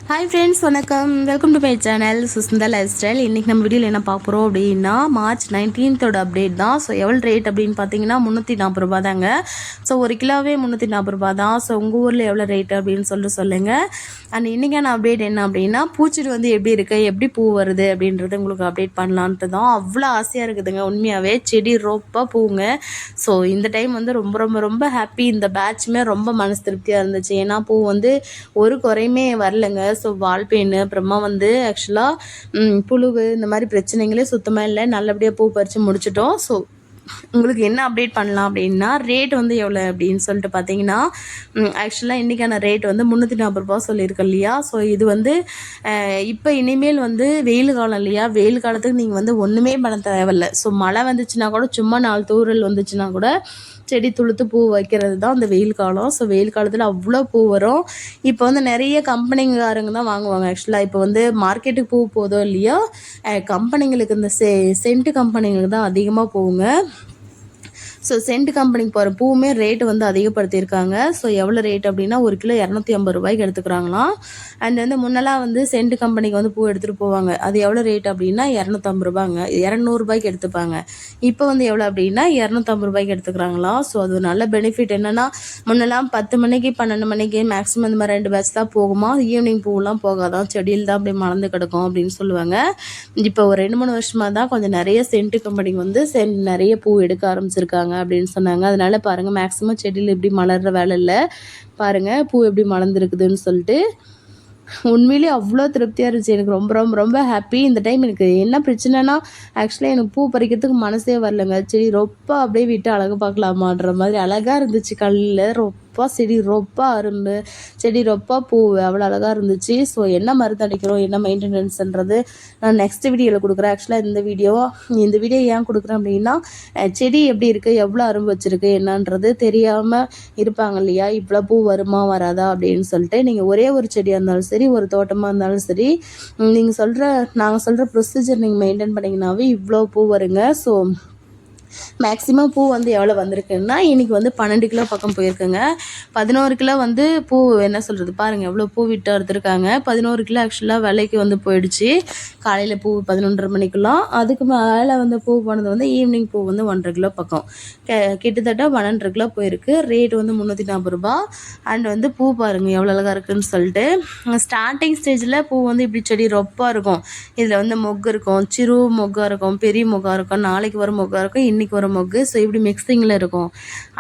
Hi friends, வணக்கம். Welcome to my channel Sushmita life style. இன்றைக்கி நம்ம வீடியோவில் என்ன பார்க்க போகிறோம் அப்படின்னா மார்ச் 19th அப்டேட் தான். ஸோ எவ்வளோ ரேட் அப்படின்னு பார்த்தீங்கன்னா 340 ரூபா தாங்க. ஸோ ஒரு கிலோவே 340 ரூபா தான். ஸோ உங்கள் ஊரில் எவ்வளோ ரேட் அப்படின்னு சொல்லுங்கள். அண்ட் இன்றைக்கான அப்டேட் என்ன அப்படின்னா பூச்செடி வந்து எப்படி இருக்குது, எப்படி பூ வருது அப்படின்றது உங்களுக்கு அப்டேட் பண்ணலான்ட்டு தான். அவ்வளோ ஆசையாக இருக்குதுங்க உண்மையாகவே. செடி ரொம்ப பூங்க. ஸோ இந்த டைம் வந்து ரொம்ப ரொம்ப ரொம்ப ஹாப்பி. இந்த பேட்சுமே ரொம்ப மனசு திருப்தியாக இருந்துச்சு. ஏன்னா பூ வந்து ஒரு குறையுமே வரலைங்க. ஸோ வால் பெயின் அப்புறமா வந்து ஆக்சுவலாக புழுவு இந்த மாதிரி பிரச்சனைகளே சுத்தமாக இல்லை. நல்லபடியாக பூ பறித்து முடிச்சிட்டோம். ஸோ உங்களுக்கு என்ன அப்டேட் பண்ணலாம் அப்படின்னா ரேட் வந்து எவ்வளோ அப்படின்னு சொல்லிட்டு பார்த்தீங்கன்னா ஆக்சுவலாக இன்றைக்கான ரேட் வந்து 340 ரூபா சொல்லியிருக்கேன் இல்லையா. ஸோ இது வந்து இப்போ இனிமேல் வந்து வெயில் காலம் இல்லையா, வெயில் காலத்துக்கு நீங்கள் வந்து ஒன்றுமே பண்ண தேவையில்லை. ஸோ மழை வந்துச்சுன்னா கூட சும்மா 4 தூறல் வந்துச்சுன்னா கூட செடி துளுத்து பூ வைக்கிறது தான் அந்த வெயில் காலம். ஸோ வெயில் காலத்தில் அவ்வளோ பூ வரும். இப்போ வந்து நிறைய கம்பெனிங்காரங்க தான் வாங்குவாங்க. ஆக்சுவலாக இப்போ வந்து மார்க்கெட்டுக்கு பூ போதோ இல்லையோ, கம்பெனிங்களுக்கு இந்த சென்ட் கம்பெனிங்களுக்கு தான் அதிகமாக போகுங்க. ஸோ சென்ட் கம்பெனிக்கு போகிற பூவுமே ரேட்டு வந்து அதிகப்படுத்தியிருக்காங்க. ஸோ எவ்வளோ ரேட் அப்படின்னா 1 கிலோ 250 ரூபாய்க்கு எடுத்துக்கிறாங்களாம். அண்ட் வந்து முன்னெல்லாம் வந்து சென்ட் கம்பெனிக்கு வந்து பூ எடுத்துகிட்டு போவாங்க. அது எவ்வளோ ரேட் அப்படின்னா 250 ரூபாங்க, 200 ரூபாய்க்கு எடுத்துப்பாங்க. இப்போ வந்து எவ்வளோ அப்படின்னா 250 ரூபாய்க்கு எடுத்துக்கிறாங்களாம். ஸோ அது ஒரு நல்ல பெனிஃபிட். என்னென்னா முன்னெல்லாம் 10 மணிக்கு 12 மணிக்கு மேக்ஸிமம் இந்த மாதிரி 2 பேட்ச் தான் போகுமா, ஈவினிங் பூவெலாம் போகாதான், செடியில் தான் அப்படியே மலர்ந்து கிடக்கும் அப்படின்னு சொல்லுவாங்க. இப்போ ஒரு 2-3 வருஷமாக தான் கொஞ்சம் நிறைய சென்ட் கம்பெனிக்கு வந்து நிறைய பூ எடுக்க ஆரம்பிச்சிருக்காங்க அப்படின்னு சொன்னாங்க. அதனால பாருங்கள் மேக்ஸிமம் செடியில் எப்படி மலர்ற வேலை இல்லை. பாருங்கள் பூ எப்படி மலர்ந்துருக்குதுன்னு சொல்லிட்டு உண்மையிலே அவ்வளோ திருப்தியாக இருந்துச்சு. எனக்கு ரொம்ப ரொம்ப ரொம்ப ஹாப்பி. இந்த டைம் எனக்கு என்ன பிரச்சனைனா ஆக்சுவலாக எனக்கு பூ பறிக்கிறதுக்கு மனசே வரலங்க. செடி ரொம்ப அப்படியே விட்டு அழகு பார்க்கலாமான்ற மாதிரி அழகாக இருந்துச்சு. கல்லில் ரொம்ப செடி ரொம்ப அரும்பு, செடி ரொம்ப பூ அவ்வளோ அழகாக இருந்துச்சு. ஸோ என்ன மருந்து அடிக்கிறோம், என்ன மெயின்டெனன்ஸ்ன்றது நான் நெக்ஸ்ட் வீடியோவில் கொடுக்குறேன். ஆக்சுவலாக இந்த வீடியோ ஏன் கொடுக்குறேன் அப்படின்னா செடி எப்படி இருக்குது, எவ்வளோ அரும்பு வச்சுருக்கு என்னன்றது தெரியாமல் இருப்பாங்க இல்லையா. இவ்வளோ பூ வருமா வராதா அப்படின்னு சொல்லிட்டு நீங்கள் ஒரே ஒரு செடியாக இருந்தாலும் சரி, ஒரு தோட்டமாக இருந்தாலும் சரி, நாங்கள் சொல்கிற ப்ரொசீஜர் நீங்கள் மெயின்டைன் பண்ணிங்கனாவே இவ்வளோ பூ வருங்க. ஸோ மேக்ஸிமம் பூ வந்து எவ்வளோ வந்திருக்குன்னா இன்றைக்கி வந்து 12 கிலோ பக்கம் போயிருக்குங்க. 11 கிலோ வந்து பூ என்ன சொல்கிறது பாருங்கள் எவ்வளோ பூ விட்டு எடுத்துருக்காங்க. 11 கிலோ ஆக்சுவலாக விலைக்கு வந்து போயிடுச்சு. காலையில் பூ 11:30 மணிக்கெல்லாம். அதுக்கு மேலே வந்து பூ போனது வந்து ஈவினிங் பூ வந்து 1.5 கிலோ பக்கம், கிட்டத்தட்ட 12 கிலோ போயிருக்கு. ரேட் வந்து 340 ரூபா. அண்ட் வந்து பூ பாருங்கள் எவ்வளோ அழகாக இருக்குதுன்னு சொல்லிட்டு. ஸ்டார்டிங் ஸ்டேஜில் பூ வந்து இப்படி செடி ரொப்பாக இருக்கும். இதில் வந்து மொக்கு இருக்கும், சிறு மொக்காக இருக்கும், பெரிய மொக்காக இருக்கும், நாளைக்கு வர மொக்காக இருக்கும், இன்றைக்கி வர மொக்கு. ஸோ இப்படி மிக்சிங்கில் இருக்கும்.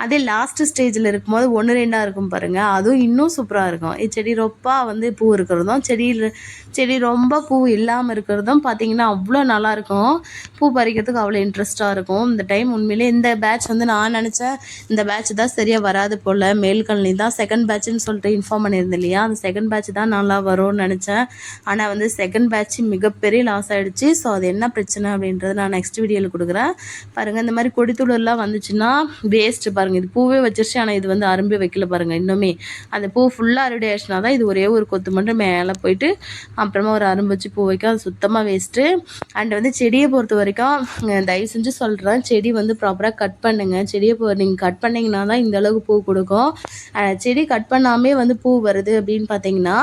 அதே லாஸ்ட் ஸ்டேஜில் இருக்கும்போது 1-2 இருக்கும் பாருங்கள், அதுவும் இன்னும் சூப்பராக இருக்கும். செடி ரொப்பாக வந்து பூ இருக்கிறதும் செடி ரொம்ப பூ இல்லாமல் இருக்கிறதும் பார்த்திங்கன்னா அவ்வளோ நல்லாயிருக்கும். பூ பறிக்கிறதுக்கு அவ்வளோ இன்ட்ரெஸ்ட்டாக இருக்கும். இந்த டைம் உண்மையிலே இந்த பேட்ச் வந்து நான் நினச்சேன் இந்த பேட்ச் தான் சரியாக வராது போல், மேல்கல்னி தான் செகண்ட் பேட்ச்னு சொல்லிட்டு இன்ஃபார்ம் பண்ணியிருந்தேன் இல்லையா, அந்த செகண்ட் பேட்ச் தான் நல்லா வரும்னு நினச்சேன். ஆனால் வந்து செகண்ட் பேட்ச் மிகப்பெரிய லாஸ் ஆகிடுச்சு. ஸோ அது என்ன பிரச்சனை அப்படின்றத நான் நெக்ஸ்ட் வீடியோவில் கொடுக்குறேன். பாருங்கள் இந்த மாதிரி கொடித்துளர்லாம் வந்துச்சுன்னா வேஸ்ட்டு. பாருங்கள் இது பூவே வச்சிருச்சு, ஆனால் இது வந்து அரும்பே வைக்கல பாருங்கள். இன்னுமே அந்த பூ ஃபுல்லாக அறுவடை ஆயிடுச்சுனா தான் இது ஒரே ஒரு கொத்து மட்டும் மேலே போயிட்டு அப்புறமா ஒரு அரும்பு வச்சு பூ வைக்க, அது சுத்தமாக வேஸ்ட்டு. அண்ட் வந்து செடியை பொறுத்த வரைக்கும் தயவு செஞ்சு சொல்கிறேன், செடி வந்து ப்ராப்பராக கட் பண்ணுங்க. செடியை நீங்கள் கட் பண்ணிங்கன்னா தான் இந்த அளவுக்கு பூ கொடுக்கும். செடி கட் பண்ணாமே வந்து பூ வருது அப்படின்னு பார்த்தீங்கன்னா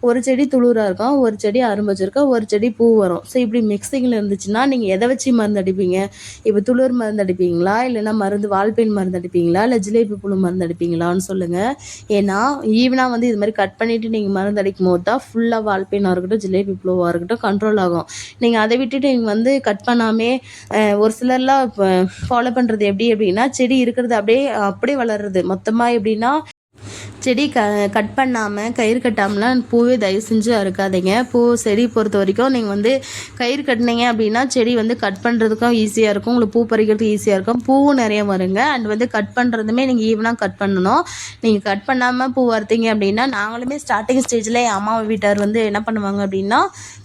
ஒரு செடி துளுராக இருக்கும், ஒரு செடி அரும்பு வச்சுருக்கோம், ஒரு செடி பூ வரும். ஸோ இப்படி மிக்சிங்கில் இருந்துச்சுன்னா நீங்கள் எதை வச்சு மருந்து அடிப்பீங்க? இப்போ துளிர் மருந்து அடிப்பீங்களா, இல்லைன்னா வால்பெயின் மருந்து அடிப்பீங்களா, இல்லை ஜிலேபி புழு மருந்து அடிப்பீங்களான்னு சொல்லுங்கள். ஏன்னா ஈவனாக வந்து இது மாதிரி கட் பண்ணிவிட்டு நீங்கள் மருந்து அடிக்கும் போது தான் ஃபுல்லாக வால்பெயினாக இருக்கட்டும், ஜிலேபி புழுவாக இருக்கட்டும் கண்ட்ரோல் ஆகும். நீங்கள் அதை விட்டுட்டு நீங்கள் வந்து கட் பண்ணாமே ஒரு சிலர்லாம் ஃபாலோ பண்ணுறது எப்படி அப்படின்னா செடி இருக்கிறது அப்படியே வளருது மொத்தமாக. எப்படின்னா செடி கட் பண்ணாமல் கயிறு கட்டாமலாம் பூவே தயவு செஞ்சு அறுக்காதீங்க. செடி பொறுத்த வரைக்கும் நீங்கள் வந்து கயிறு கட்டினீங்க அப்படின்னா செடி வந்து கட் பண்ணுறதுக்கும் ஈஸியாக இருக்கும், உங்களுக்கு பூ பறிக்கிறதுக்கு ஈஸியாக இருக்கும், பூவும் நிறைய வருங்க. அண்ட் வந்து கட் பண்ணுறதுமே நீங்கள் ஈவனாக கட் பண்ணணும். நீங்கள் கட் பண்ணாமல் பூ வறுத்தீங்க அப்படின்னா நாங்களுமே ஸ்டார்டிங் ஸ்டேஜில் என் அம்மா வீட்டார் வந்து என்ன பண்ணுவாங்க அப்படின்னா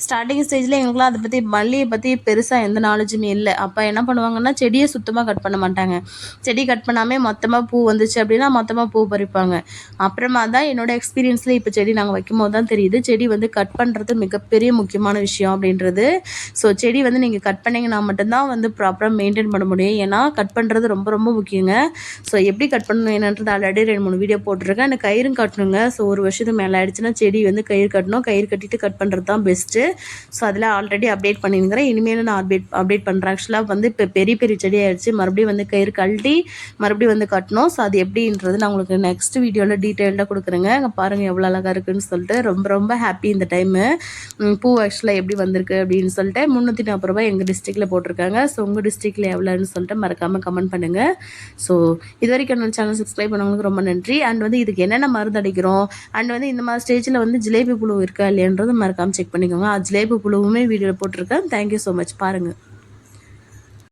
ஸ்டார்டிங் ஸ்டேஜில் எங்களுக்குலாம் அதை பற்றி மல்லியை பற்றி பெருசாக எந்த நாலேஜுமே இல்லை. அப்போ என்ன பண்ணுவாங்கன்னா செடியை சுத்தமாக கட் பண்ண மாட்டாங்க. செடி கட் பண்ணாமல் மொத்தமாக பூ வந்துச்சு அப்படின்னா மொத்தமாக பூ பறிப்பாங்க. அப்புறமா தான் என்னோட எக்ஸ்பீரியன்ஸில் இப்போ செடி நாங்கள் வைக்கும்போது தான் தெரியுது செடி வந்து கட் பண்ணுறது மிகப்பெரிய முக்கியமான விஷயம் அப்படின்றது. ஸோ செடி வந்து நீங்கள் கட் பண்ணிங்கன்னா மட்டும்தான் வந்து ப்ராப்பராக மெயின்டைன் பண்ண முடியும். ஏன்னா கட் பண்ணுறது ரொம்ப ரொம்ப முக்கியங்க. ஸோ எப்படி கட் பண்ணணும் என்னன்றது ஆல்ரெடி 2-3 வீடியோ போட்டிருக்கேன். அந்த கயிறும் கட்டணுங்க. ஸோ ஒரு வருஷத்துக்கு மேலே ஆயிடுச்சுன்னா செடி வந்து கயிறு கட்டணும். கயிறு கட்டிட்டு கட் பண்ணுறது தான் பெஸ்ட்டு. ஸோ அதில் ஆல்ரெடி அப்டேட் பண்ணியிருக்கிறேன். இனிமேல் நான் அப்டேட் பண்ணுறேன். ஆக்சுவலாக வந்து இப்போ பெரிய பெரிய செடி ஆயிடுச்சு. மறுபடியும் வந்து கயிறு கழட்டி மறுபடியும் வந்து கட்டணும். ஸோ அது எப்படின்றது நான் உங்களுக்கு நெக்ஸ்ட் வீடியோவில் டீட்டெயில்டாக கொடுக்குறேங்க. அங்கே பாருங்கள் எவ்வளோ அழகாக இருக்குதுன்னு சொல்லிட்டு ரொம்ப ரொம்ப ஹாப்பி இந்த டைமு. பூ ஆக்சுவலாக எப்படி வந்திருக்கு அப்படின்னு சொல்லிட்டு 340 ரூபாய் எங்கள் டிஸ்ட்ரிக்டில் போட்டிருக்காங்க. ஸோ உங்கள் டிஸ்ட்ரிக்டில் எவ்வளோன்னு சொல்லிட்டு மறக்காமல் கமெண்ட் பண்ணுங்கள். ஸோ இது வரைக்கும் என்னோட சேனல் சப்ஸ்கிரைப் பண்ணவங்களுக்கு ரொம்ப நன்றி. அண்ட் வந்து இதுக்கு என்னென்ன மருந்து அடிக்கிறோம் அண்ட் வந்து இந்த மாதிரி ஸ்டேஜில் வந்து ஜிலேபி புழு இருக்கா இல்லையன்றது மறக்காமல் செக் பண்ணிக்கோங்க. ஜிலேபி புழுவுமே வீடியோவில் போட்டிருக்கேன். Thank you so much. பாருங்கள்.